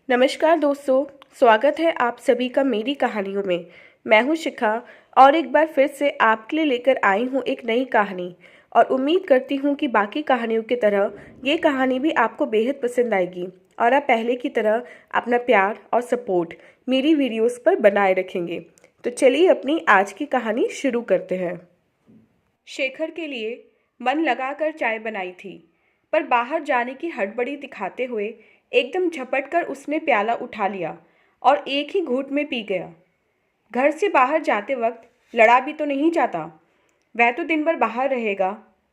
नमस्कार दोस्तों, स्वागत है आप सभी का मेरी कहानियों में। मैं हूं शिखा और एक बार फिर से आपके लिए लेकर आई हूं एक नई कहानी। और उम्मीद करती हूं कि बाकी कहानियों की तरह ये कहानी भी आपको बेहद पसंद आएगी और आप पहले की तरह अपना प्यार और सपोर्ट मेरी वीडियोस पर बनाए रखेंगे। तो चलिए अपनी आज की कहानी शुरू करते हैं। शेखर के लिए मन लगाकर चाय बनाई थी, पर बाहर जाने की हड़बड़ी दिखाते हुए एकदम झपट कर उसने प्याला उठा लिया और एक ही घूंट में पी गया। घर से बाहर जाते वक्त लड़ा भी तो नहीं जाता। वह तो दिन भर बाहर रहेगा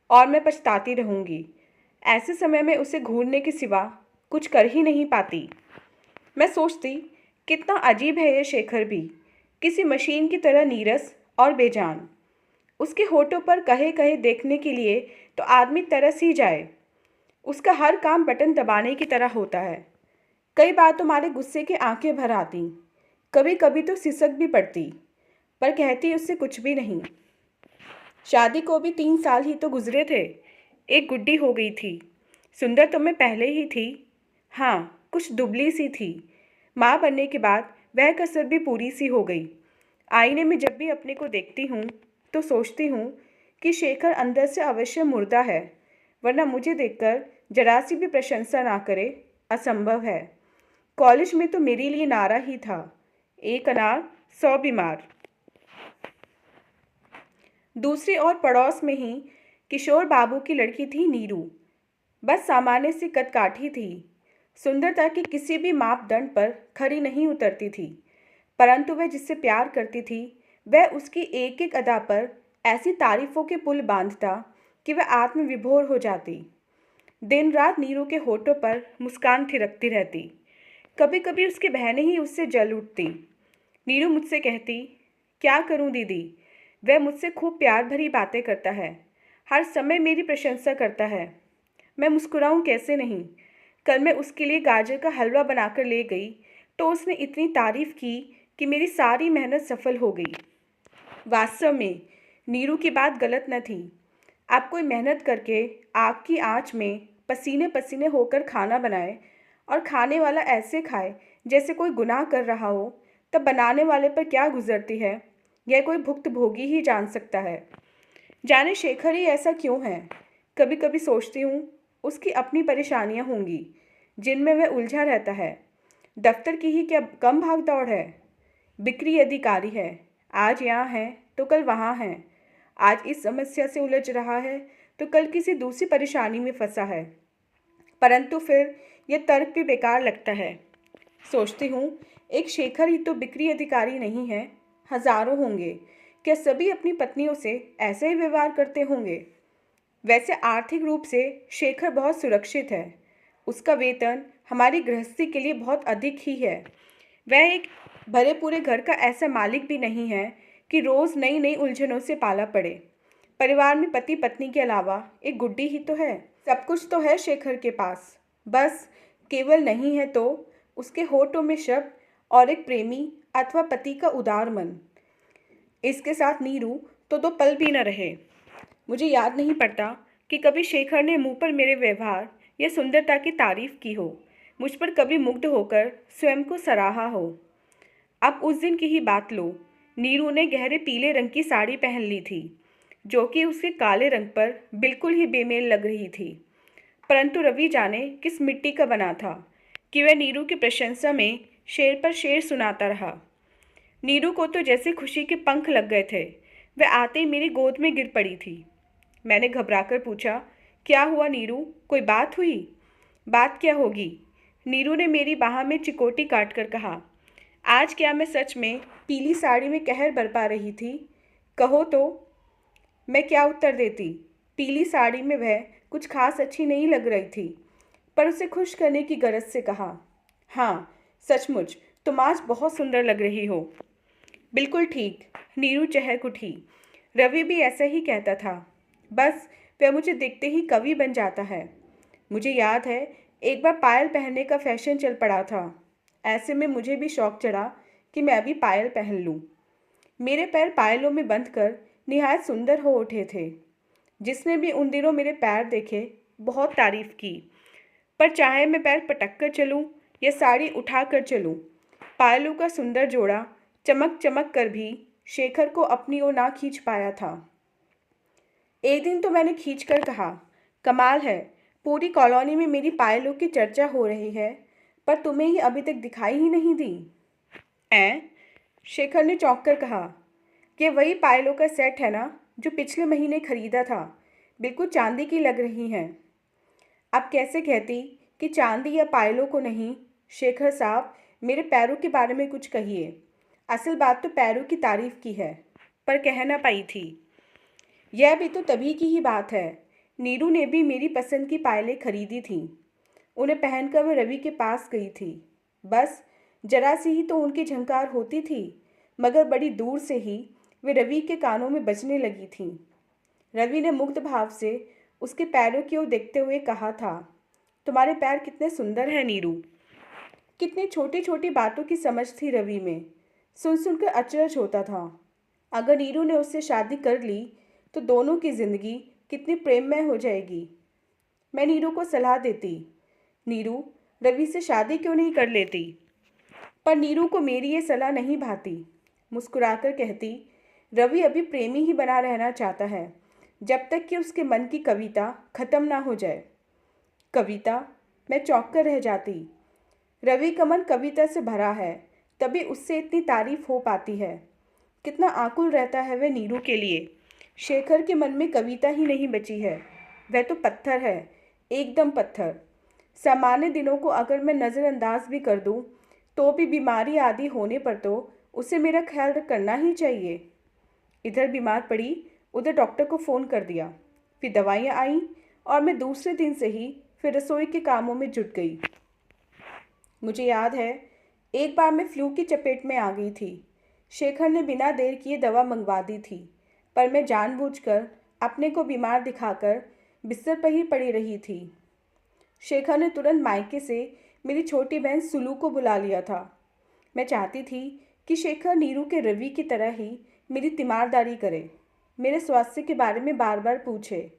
और मैं पछताती रहूंगी। ऐसे समय में उसे घूरने के सिवा कुछ कर ही नहीं पाती। मैं सोचती, कितना अजीब है ये शेखर भी, किसी मशीन की तरह नीरस और बेजान। उसके होठों पर कहे कहे देखने के लिए तो आदमी तरस ही जाए। उसका हर काम बटन दबाने की तरह होता है। कई बार तो हमारे गुस्से के आंखें भर आती, कभी कभी तो सिसक भी पड़ती, पर कहती उससे कुछ भी नहीं। शादी को भी 3 साल ही तो गुजरे थे। एक गुड्डी हो गई थी। सुंदर तो मैं पहले ही थी, हाँ कुछ दुबली सी थी। माँ बनने के बाद वह कसर भी पूरी सी हो गई। आईने में जब भी अपने को देखती हूँ तो सोचती हूँ कि शेखर अंदर से अवश्य मुर्दा है, वरना मुझे देखकर जरा सी भी प्रशंसा ना करे असंभव है। कॉलेज में तो मेरे लिए नारा ही था, एक अनार 100 बीमार। दूसरी ओर पड़ोस में ही किशोर बाबू की लड़की थी नीरू। बस सामान्य सी कदकाठी थी, सुंदरता के किसी भी मापदंड पर खरी नहीं उतरती थी। परंतु वह जिससे प्यार करती थी वह उसकी एक एक अदा पर ऐसी तारीफों के पुल बांधता कि वह आत्मविभोर हो जाती। दिन रात नीरू के होठों पर मुस्कान थिरकती रहती। कभी कभी उसकी बहनें ही उससे जल उठती। नीरू मुझसे कहती, क्या करूं दीदी, वह मुझसे खूब प्यार भरी बातें करता है, हर समय मेरी प्रशंसा करता है। मैं मुस्कुराऊं कैसे नहीं। कल मैं उसके लिए गाजर का हलवा बनाकर ले गई तो उसने इतनी तारीफ की कि मेरी सारी मेहनत सफल हो गई। वास्तव में नीरू की बात गलत न थी। आप कोई मेहनत करके आग की आंच में पसीने पसीने होकर खाना बनाए और खाने वाला ऐसे खाए जैसे कोई गुनाह कर रहा हो, तब बनाने वाले पर क्या गुजरती है यह कोई भुक्तभोगी ही जान सकता है। जाने शेखर ही ऐसा क्यों है। कभी कभी सोचती हूँ उसकी अपनी परेशानियाँ होंगी जिनमें वह उलझा रहता है। दफ्तर की ही क्या कम भाग दौड़ है। बिक्री अधिकारी है, आज यहाँ है तो कल वहाँ है। आज इस समस्या से उलझ रहा है तो कल किसी दूसरी परेशानी में फंसा है। परंतु फिर यह तर्क भी बेकार लगता है। सोचती हूँ एक शेखर ही तो बिक्री अधिकारी नहीं है, हजारों होंगे। क्या सभी अपनी पत्नियों से ऐसे ही व्यवहार करते होंगे। वैसे आर्थिक रूप से शेखर बहुत सुरक्षित है। उसका वेतन हमारी गृहस्थी के लिए बहुत अधिक ही है। वह एक भरे पूरे घर का ऐसा मालिक भी नहीं है कि रोज़ नई नई उलझनों से पाला पड़े। परिवार में पति पत्नी के अलावा एक गुड्डी ही तो है। सब कुछ तो है शेखर के पास, बस केवल नहीं है तो उसके होठों में शब्द और एक प्रेमी अथवा पति का उदार मन। इसके साथ नीरू तो 2 पल भी न रहे। मुझे याद नहीं पड़ता कि कभी शेखर ने मुंह पर मेरे व्यवहार या सुंदरता की तारीफ की हो, मुझ पर कभी मुग्ध होकर स्वयं को सराहा हो। अब उस दिन की ही बात लो। नीरू ने गहरे पीले रंग की साड़ी पहन ली थी, जो कि उसके काले रंग पर बिल्कुल ही बेमेल लग रही थी। परंतु रवि जाने किस मिट्टी का बना था कि वह नीरू की प्रशंसा में शेर पर शेर सुनाता रहा। नीरू को तो जैसे खुशी के पंख लग गए थे। वह आते ही मेरी गोद में गिर पड़ी थी। मैंने घबराकर पूछा, क्या हुआ नीरू, कोई बात हुई। बात क्या होगी, नीरू ने मेरी बाह में चिकोटी काट कर कहा। आज क्या मैं सच में पीली साड़ी में कहर बरपा रही थी। कहो तो मैं क्या उत्तर देती। पीली साड़ी में वह कुछ खास अच्छी नहीं लग रही थी, पर उसे खुश करने की गरज से कहा, हाँ सचमुच तुम आज बहुत सुंदर लग रही हो। बिल्कुल ठीक, नीरू चहक उठी। रवि भी ऐसा ही कहता था, बस वह मुझे देखते ही कवि बन जाता है। मुझे याद है एक बार पायल पहनने का फैशन चल पड़ा था। ऐसे में मुझे भी शौक चढ़ा कि मैं अभी पायल पहन लूँ। मेरे पैर पायलों में बंध कर निहायत सुंदर हो उठे थे। जिसने भी उन दिनों मेरे पैर देखे बहुत तारीफ की, पर चाहे मैं पैर पटक कर चलूँ या साड़ी उठा कर चलूं? पायलों का सुंदर जोड़ा चमक चमक कर भी शेखर को अपनी ओर ना खींच पाया था। एक दिन तो मैंने खींच कर कहा, कमाल है, पूरी कॉलोनी में मेरी पायलों की चर्चा हो रही है, पर तुम्हें ही अभी तक दिखाई ही नहीं दी। ऐं? शेखर ने चौंक कर कहा, ये वही पायलों का सेट है ना जो पिछले महीने खरीदा था, बिल्कुल चांदी की लग रही हैं। अब कैसे कहती कि चांदी या पायलों को नहीं। शेखर साहब, मेरे पैरों के बारे में कुछ कहिए। असल बात तो पैरों की तारीफ की है, पर कह ना पाई थी। यह भी तो तभी की ही बात है। नीरू ने भी मेरी पसंद की पायलें खरीदी थीं। उन्हें पहनकर वह रवि के पास गई थी। बस जरा सी ही तो उनकी झंकार होती थी, मगर बड़ी दूर से ही वे रवि के कानों में बजने लगी थीं। रवि ने मुग्ध भाव से उसके पैरों की ओर देखते हुए कहा था, तुम्हारे पैर कितने सुंदर हैं नीरू। कितनी छोटी छोटी बातों की समझ थी रवि में। सुन सुनकर अचरज होता था। अगर नीरू ने उससे शादी कर ली तो दोनों की जिंदगी कितनी प्रेममय हो जाएगी। मैं नीरू को सलाह देती, नीरू, रवि से शादी क्यों नहीं कर लेती? पर नीरू को मेरी ये सलाह नहीं भाती। मुस्कुराकर कहती, रवि अभी प्रेमी ही बना रहना चाहता है, जब तक कि उसके मन की कविता खत्म ना हो जाए। कविता? मैं चौंक कर रह जाती। रवि का मन कविता से भरा है, तभी उससे इतनी तारीफ हो पाती है। कितना आकुल रहता है वह नीरू के लिए। शेखर के मन में कविता ही नहीं बची है, वह तो पत्थर है, एकदम पत्थर। सामान्य दिनों को अगर मैं नज़रअंदाज भी कर दूं, तो भी बीमारी आदि होने पर तो उसे मेरा ख्याल करना ही चाहिए। इधर बीमार पड़ी, उधर डॉक्टर को फ़ोन कर दिया, फिर दवाइयाँ आईं और मैं दूसरे दिन से ही फिर रसोई के कामों में जुट गई। मुझे याद है, एक बार मैं फ्लू की चपेट में आ गई थी। शेखर ने बिना देर किए दवा मंगवा दी थी, पर मैं जानबूझकर अपने को बीमार दिखाकर बिस्तर पर ही पड़ी रही थी। शेखर ने तुरंत मायके से मेरी छोटी बहन सुलू को बुला लिया था। मैं चाहती थी कि शेखर नीरू के रवि की तरह ही मेरी तीमारदारी करे, मेरे स्वास्थ्य के बारे में बार बार पूछे,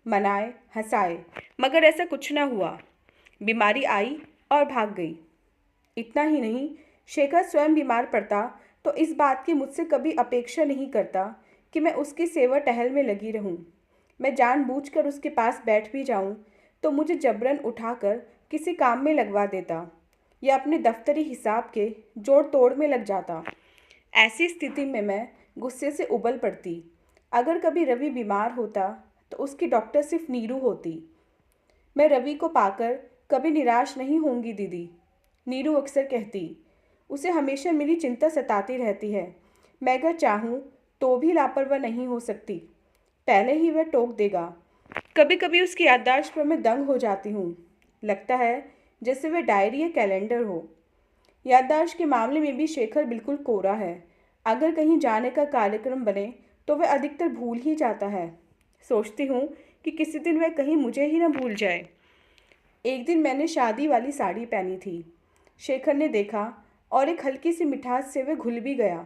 मनाए, हंसाए, मगर ऐसा कुछ न हुआ। बीमारी आई और भाग गई। इतना ही नहीं, शेखर स्वयं बीमार पड़ता तो इस बात की मुझसे कभी अपेक्षा नहीं करता कि मैं उसकी सेवा टहल में लगी रहूं। मैं जानबूझकर उसके पास बैठ भी जाऊं तो मुझे जबरन उठाकर किसी काम में लगवा देता या अपने दफ्तरी हिसाब के जोड़ तोड़ में लग जाता। ऐसी स्थिति में मैं गुस्से से उबल पड़ती। अगर कभी रवि बीमार होता तो उसकी डॉक्टर सिर्फ नीरू होती। मैं रवि को पाकर कभी निराश नहीं होंगी दीदी, नीरू अक्सर कहती। उसे हमेशा मेरी चिंता सताती रहती है। मैं अगर चाहूँ तो भी लापरवाह नहीं हो सकती, पहले ही वह टोक देगा। कभी कभी उसकी याददाश्त पर मैं दंग हो जाती हूँ। लगता है जैसे वह डायरी या कैलेंडर हो। याददाश्त के मामले में भी शेखर बिल्कुल कोरा है। अगर कहीं जाने का कार्यक्रम बने तो वह अधिकतर भूल ही जाता है। सोचती हूँ कि किसी दिन वह कहीं मुझे ही न भूल जाए। एक दिन मैंने शादी वाली साड़ी पहनी थी। शेखर ने देखा और एक हल्की सी मिठास से वह घुल भी गया,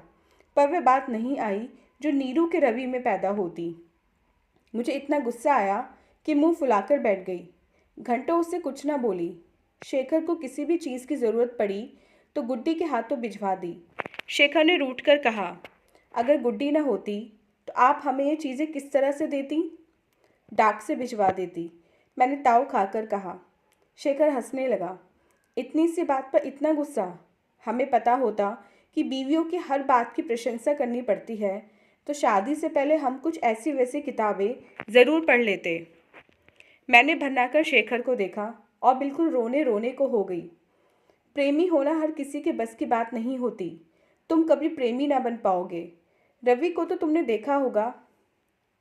पर वह बात नहीं आई जो नीरू के रवि में पैदा होती। मुझे इतना गुस्सा आया कि मुंह फुलाकर बैठ गई। घंटों उससे कुछ ना बोली। शेखर को किसी भी चीज़ की ज़रूरत पड़ी तो गुड्डी के हाथों भिजवा दी। शेखर ने रूठ कर कहा, अगर गुड्डी ना होती तो आप हमें ये चीज़ें किस तरह से देती? डाक से भिजवा देती, मैंने ताव खाकर कहा। शेखर हंसने लगा। इतनी सी बात पर इतना गुस्सा? हमें पता होता कि बीवियों की हर बात की प्रशंसा करनी पड़ती है तो शादी से पहले हम कुछ ऐसी वैसी किताबें ज़रूर पढ़ लेते। मैंने भन्नाकर शेखर को देखा और बिल्कुल रोने रोने को हो गई। प्रेमी होना हर किसी के बस की बात नहीं होती। तुम कभी प्रेमी ना बन पाओगे। रवि को तो तुमने देखा होगा।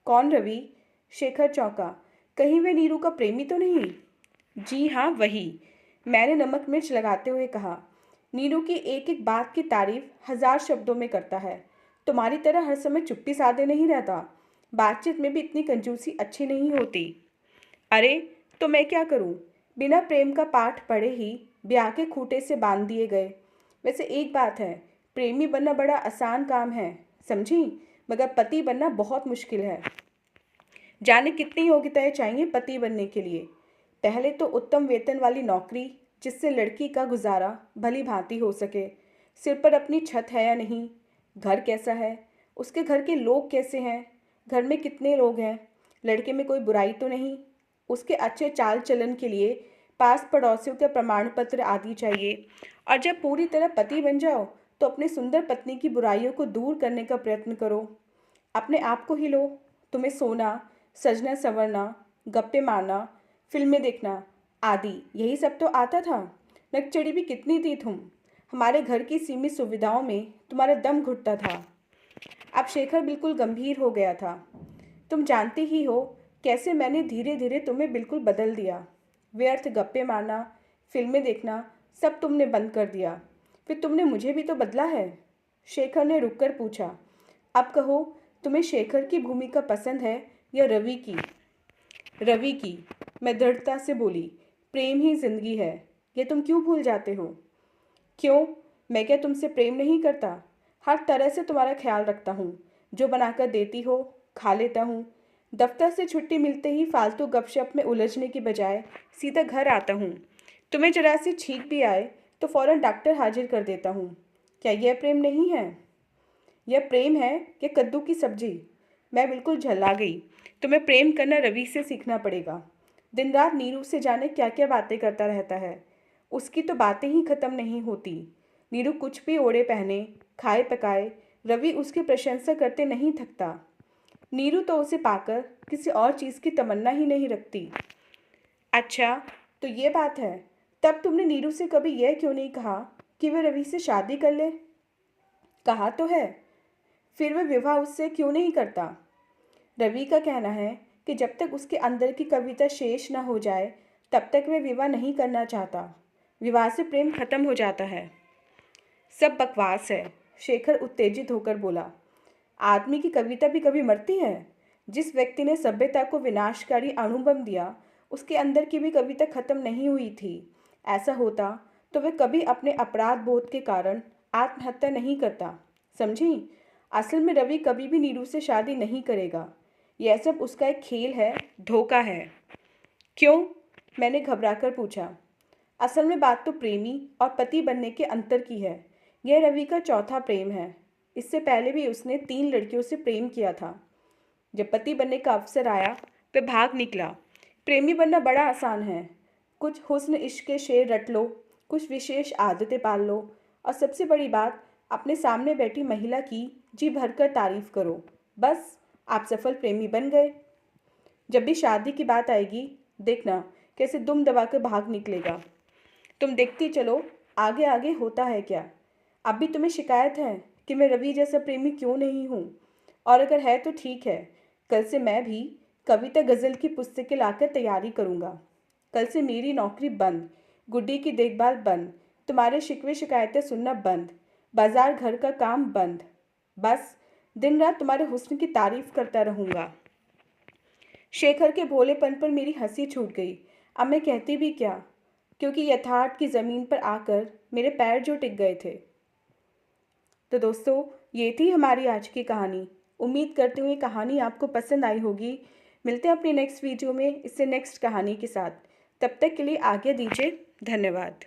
कौन रवि? शेखर चौंका। कहीं वे नीरू का प्रेमी तो नहीं? जी हाँ, वही, मैंने नमक मिर्च लगाते हुए कहा। नीरू की एक एक बात की तारीफ 1000 शब्दों में करता है। तुम्हारी तरह हर समय चुप्पी साधे नहीं रहता। बातचीत में भी इतनी कंजूसी अच्छी नहीं होती। अरे तो मैं क्या करूं? बिना प्रेम का पाठ पढ़े ही ब्याह के खूंटे से बांध दिए गए। वैसे एक बात है, प्रेमी बनना बड़ा आसान काम है, समझी, मगर पति बनना बहुत मुश्किल है। जाने कितनी योग्यताएं चाहिए पति बनने के लिए। पहले तो उत्तम वेतन वाली नौकरी, जिससे लड़की का गुजारा भली भांति हो सके। सिर पर अपनी छत है या नहीं, घर कैसा है, उसके घर के लोग कैसे हैं, घर में कितने लोग हैं, लड़के में कोई बुराई तो नहीं, उसके अच्छे चाल चलन के लिए पास पड़ोसियों का प्रमाण पत्र आदि चाहिए। और जब पूरी तरह पति बन जाओ तो अपनी सुंदर पत्नी की बुराइयों को दूर करने का प्रयत्न करो। अपने आप को ही लो। तुम्हें सोना, सजना संवरना, गप्पे मारना, फिल्में देखना आदि यही सब तो आता था। नकचड़ी भी कितनी थी तुम। हमारे घर की सीमित सुविधाओं में तुम्हारा दम घुटता था। अब शेखर बिल्कुल गंभीर हो गया था। तुम जानती ही हो कैसे मैंने धीरे धीरे तुम्हें बिल्कुल बदल दिया। व्यर्थ गप्पे मारना, फिल्में देखना सब तुमने बंद कर दिया। फिर तुमने मुझे भी तो बदला है। शेखर ने रुककर पूछा, अब कहो, तुम्हें शेखर की भूमिका पसंद है या रवि की? रवि की, मैं दृढ़ता से बोली। प्रेम ही जिंदगी है, ये तुम क्यों भूल जाते हो? क्यों, मैं क्या तुमसे प्रेम नहीं करता? हर तरह से तुम्हारा ख्याल रखता हूँ। जो बनाकर देती हो खा लेता हूँ। दफ्तर से छुट्टी मिलते ही फालतू गपशप में उलझने की बजाय सीधा घर आता हूँ। तुम्हें जरा सी छींक भी आए तो फौरन डॉक्टर हाजिर कर देता हूँ। क्या यह प्रेम नहीं है? यह प्रेम है कि कद्दू की सब्जी? मैं बिल्कुल झल्ला गई। तुम्हें प्रेम करना रवि से सीखना पड़ेगा। दिन रात नीरू से जाने क्या क्या बातें करता रहता है। उसकी तो बातें ही खत्म नहीं होती। नीरू कुछ भी ओढ़े पहने, खाए पकाए, रवि उसकी प्रशंसा करते नहीं थकता। नीरू तो उसे पाकर किसी और चीज़ की तमन्ना ही नहीं रखती। अच्छा, तो ये बात है। तब तुमने नीरू से कभी यह क्यों नहीं कहा कि वह रवि से शादी कर ले? कहा तो है। फिर वह विवाह उससे क्यों नहीं करता? रवि का कहना है कि जब तक उसके अंदर की कविता शेष न हो जाए तब तक वह विवाह नहीं करना चाहता। विवाह से प्रेम खत्म हो जाता है। सब बकवास है, शेखर उत्तेजित होकर बोला। आदमी की कविता भी कभी मरती है? जिस व्यक्ति ने सभ्यता को विनाशकारी अणुबम दिया उसके अंदर की भी कविता खत्म नहीं हुई थी। ऐसा होता तो वह कभी अपने अपराध बोध के कारण आत्महत्या नहीं करता। समझी? असल में रवि कभी भी नीरू से शादी नहीं करेगा। यह सब उसका एक खेल है, धोखा है। क्यों? मैंने घबराकर पूछा। असल में बात तो प्रेमी और पति बनने के अंतर की है। यह रवि का चौथा प्रेम है। इससे पहले भी उसने 3 लड़कियों से प्रेम किया था। जब पति बनने का अवसर आया वह भाग निकला। प्रेमी बनना बड़ा आसान है। कुछ हुस्न इश्क के शेर रट लो, कुछ विशेष आदतें पाल लो और सबसे बड़ी बात, अपने सामने बैठी महिला की जी भरकर तारीफ करो। बस, आप सफल प्रेमी बन गए। जब भी शादी की बात आएगी देखना कैसे दुम दबाकर भाग निकलेगा। तुम देखती चलो आगे आगे होता है क्या। अब भी तुम्हें शिकायत है कि मैं रवि जैसा प्रेमी क्यों नहीं हूँ? और अगर है तो ठीक है, कल से मैं भी कविता गज़ल की पुस्तकें लाकर तैयारी करूँगा। कल से मेरी नौकरी बंद, गुड्डी की देखभाल बंद, तुम्हारे शिकवे शिकायतें सुनना बंद, बाजार घर का काम बंद। बस दिन रात तुम्हारे हुस्न की तारीफ करता रहूँगा। शेखर के भोलेपन पर मेरी हंसी छूट गई। अब मैं कहती भी क्या, क्योंकि यथार्थ की ज़मीन पर आकर मेरे पैर जो टिक गए थे। तो दोस्तों, ये थी हमारी आज की कहानी। उम्मीद करती हूँ ये कहानी आपको पसंद आई होगी। मिलते हैं अपनी नेक्स्ट वीडियो में इससे नेक्स्ट कहानी के साथ। तब तक के लिए आज्ञा दीजिए। धन्यवाद।